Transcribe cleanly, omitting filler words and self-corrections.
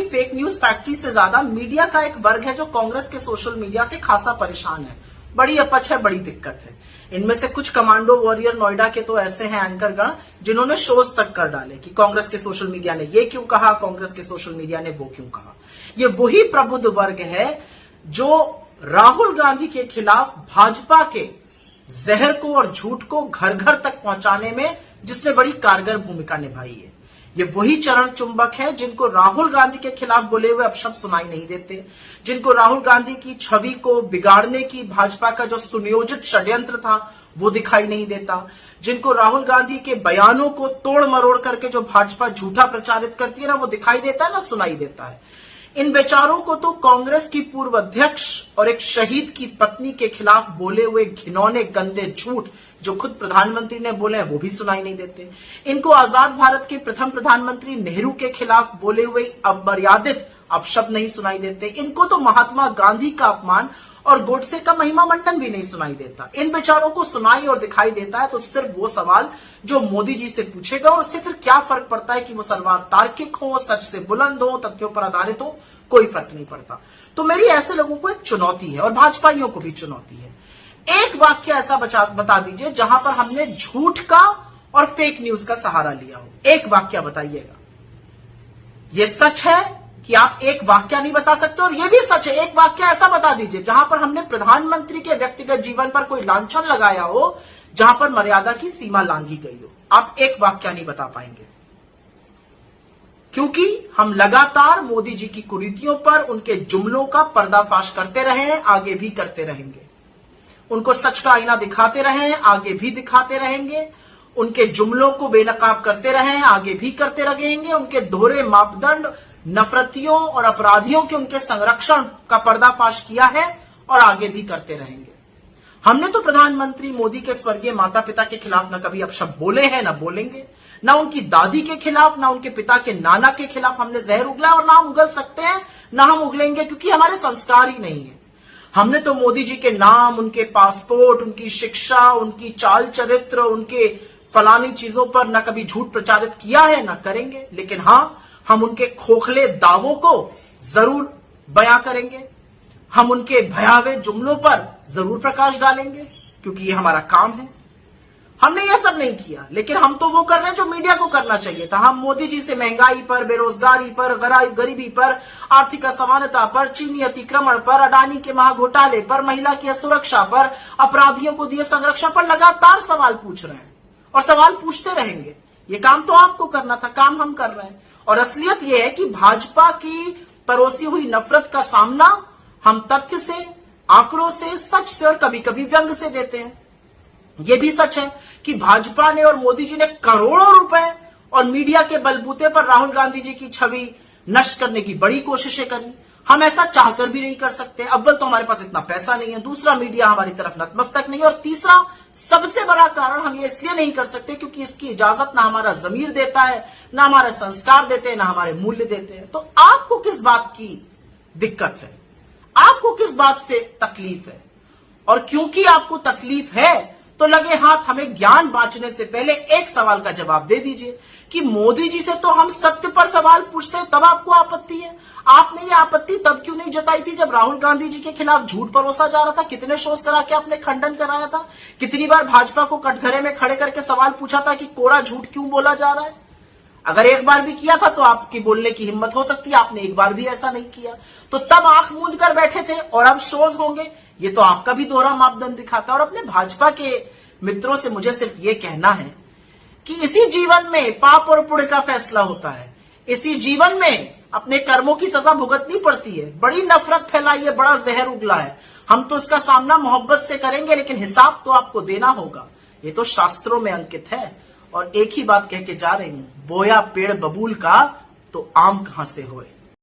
की fake news factory से ज्यादा मीडिया का एक वर्ग है जो कांग्रेस के सोशल मीडिया से खासा परेशान है। बड़ी अपच है, बड़ी दिक्कत है। इनमें से कुछ कमांडो वॉरियर नोएडा के तो ऐसे हैं एंकर गण जिन्होंने शोज तक कर डाले कि कांग्रेस के सोशल मीडिया ने ये क्यों कहा, कांग्रेस के सोशल मीडिया ने वो क्यों कहा। ये वही प्रबुद्ध वर्ग है जो राहुल गांधी के खिलाफ भाजपा के जहर को और झूठ को घर घर तक पहुंचाने में जिसने बड़ी कारगर भूमिका निभाई है। ये वही चरण चुंबक है जिनको राहुल गांधी के खिलाफ बोले हुए अपशब्द सुनाई नहीं देते, जिनको राहुल गांधी की छवि को बिगाड़ने की भाजपा का जो सुनियोजित षड्यंत्र था वो दिखाई नहीं देता, जिनको राहुल गांधी के बयानों को तोड़ मरोड़ करके जो भाजपा झूठा प्रचारित करती है ना वो दिखाई देता है ना सुनाई देता है। इन बेचारों को तो कांग्रेस की पूर्व अध्यक्ष और एक शहीद की पत्नी के खिलाफ बोले हुए घिनौने गंदे झूठ जो खुद प्रधानमंत्री ने बोले हैं वो भी सुनाई नहीं देते। इनको आजाद भारत के प्रथम प्रधानमंत्री नेहरू के खिलाफ बोले हुए अमर्यादित अपशब्द नहीं सुनाई देते। इनको तो महात्मा गांधी का अपमान और गोडसे का महिमा मंडन भी नहीं सुनाई देता। इन बेचारों को सुनाई और दिखाई देता है तो सिर्फ वो सवाल जो मोदी जी से पूछेगा, और उससे फिर क्या फर्क पड़ता है कि वो सवाल तार्किक हो, सच से बुलंद हो, तथ्यों पर आधारित हो, कोई फर्क नहीं पड़ता। तो मेरी ऐसे लोगों को एक चुनौती है और भाजपाइयों को भी चुनौती है। एक वाक्य ऐसा बता दीजिए जहां पर हमने झूठ का और फेक न्यूज का सहारा लिया हो। एक वाक्य बताइएगा। यह सच है कि आप एक वाक्य नहीं बता सकते, और यह भी सच है एक वाक्य ऐसा बता दीजिए जहां पर हमने प्रधानमंत्री के व्यक्तिगत जीवन पर कोई लांछन लगाया हो, जहां पर मर्यादा की सीमा लांघी गई हो। आप एक वाक्य नहीं बता पाएंगे क्योंकि हम लगातार मोदी जी की कुरीतियों पर उनके जुमलों का पर्दाफाश करते रहे हैं, आगे भी करते रहेंगे। उनको सच का आईना दिखाते रहे हैं, आगे भी दिखाते रहेंगे। उनके जुमलों को बेनकाब करते रहे हैं, आगे भी करते रहेंगे। उनके दोहरे मापदंड, नफरतियों और अपराधियों के उनके संरक्षण का पर्दाफाश किया है और आगे भी करते रहेंगे। हमने तो प्रधानमंत्री मोदी के स्वर्गीय माता पिता के खिलाफ न कभी अपशब्द बोले हैं, न बोलेंगे, न उनकी दादी के खिलाफ, न उनके पिता के नाना के खिलाफ हमने जहर उगला, और ना हम उगल सकते हैं, ना हम उगलेंगे, क्योंकि हमारे संस्कार ही नहीं है। हमने तो मोदी जी के नाम, उनके पासपोर्ट, उनकी शिक्षा, उनकी चाल चरित्र, उनके फलानी चीजों पर न कभी झूठ प्रचारित किया है, न करेंगे। लेकिन हां, हम उनके खोखले दावों को जरूर बयां करेंगे, हम उनके भयावह जुमलों पर जरूर प्रकाश डालेंगे, क्योंकि ये हमारा काम है। हमने ये सब नहीं किया, लेकिन हम तो वो कर रहे हैं जो मीडिया को करना चाहिए था। हम मोदी जी से महंगाई पर, बेरोजगारी पर, गरीबी पर, आर्थिक असमानता पर, चीनी अतिक्रमण पर, अडानी के महाघोटाले पर, महिला की सुरक्षा पर, अपराधियों को दिए संरक्षण पर लगातार सवाल पूछ रहे हैं और सवाल पूछते रहेंगे। ये काम तो आपको करना था, काम हम कर रहे हैं। और असलियत यह है कि भाजपा की परोसी हुई नफरत का सामना हम तथ्य से, आंकड़ों से, सच से और कभी कभी व्यंग से देते हैं। यह भी सच है कि भाजपा ने और मोदी जी ने करोड़ों रुपए और मीडिया के बलबूते पर राहुल गांधी जी की छवि नष्ट करने की बड़ी कोशिशें करी। हम ऐसा चाहकर भी नहीं कर सकते। अव्वल तो हमारे पास इतना पैसा नहीं है, दूसरा मीडिया हमारी तरफ नतमस्तक नहीं है, और तीसरा सबसे बड़ा कारण हम ये इसलिए नहीं कर सकते क्योंकि इसकी इजाजत ना हमारा जमीर देता है, ना हमारे संस्कार देते हैं, ना हमारे मूल्य देते हैं। तो आपको किस बात की दिक्कत है, आपको किस बात से तकलीफ है? और क्योंकि आपको तकलीफ है तो लगे हाथ हमें ज्ञान बांटने से पहले एक सवाल का जवाब दे दीजिए कि मोदी जी से तो हम सत्य पर सवाल पूछते हैं, तब आपको आपत्ति है। आपने ये आपत्ति तब क्यों नहीं जताई थी जब राहुल गांधी जी के खिलाफ झूठ परोसा जा रहा था? कितने शोज करा के आपने खंडन कराया था? कितनी बार भाजपा को कटघरे में खड़े करके सवाल पूछा था कि कोरा झूठ क्यों बोला जा रहा है? अगर एक बार भी किया था तो आपकी बोलने की हिम्मत हो सकती है, आपने एक बार भी ऐसा नहीं किया। तो तब आंख मूंद कर बैठे थे और अब शोज होंगे, ये तो आपका भी दोहरा मापदंड दिखाता है। और अपने भाजपा के मित्रों से मुझे सिर्फ ये कहना है कि इसी जीवन में पाप और पुण्य का फैसला होता है। इसी जीवन में अपने कर्मों की सजा भुगतनी पड़ती है। बड़ी नफरत फैलाई है, बड़ा जहर उगला है, हम तो इसका सामना मोहब्बत से करेंगे, लेकिन हिसाब तो आपको देना होगा। ये तो शास्त्रों में अंकित है। और एक ही बात कह के जा रही हूं, बोया पेड़ बबूल का तो आम कहां से होए।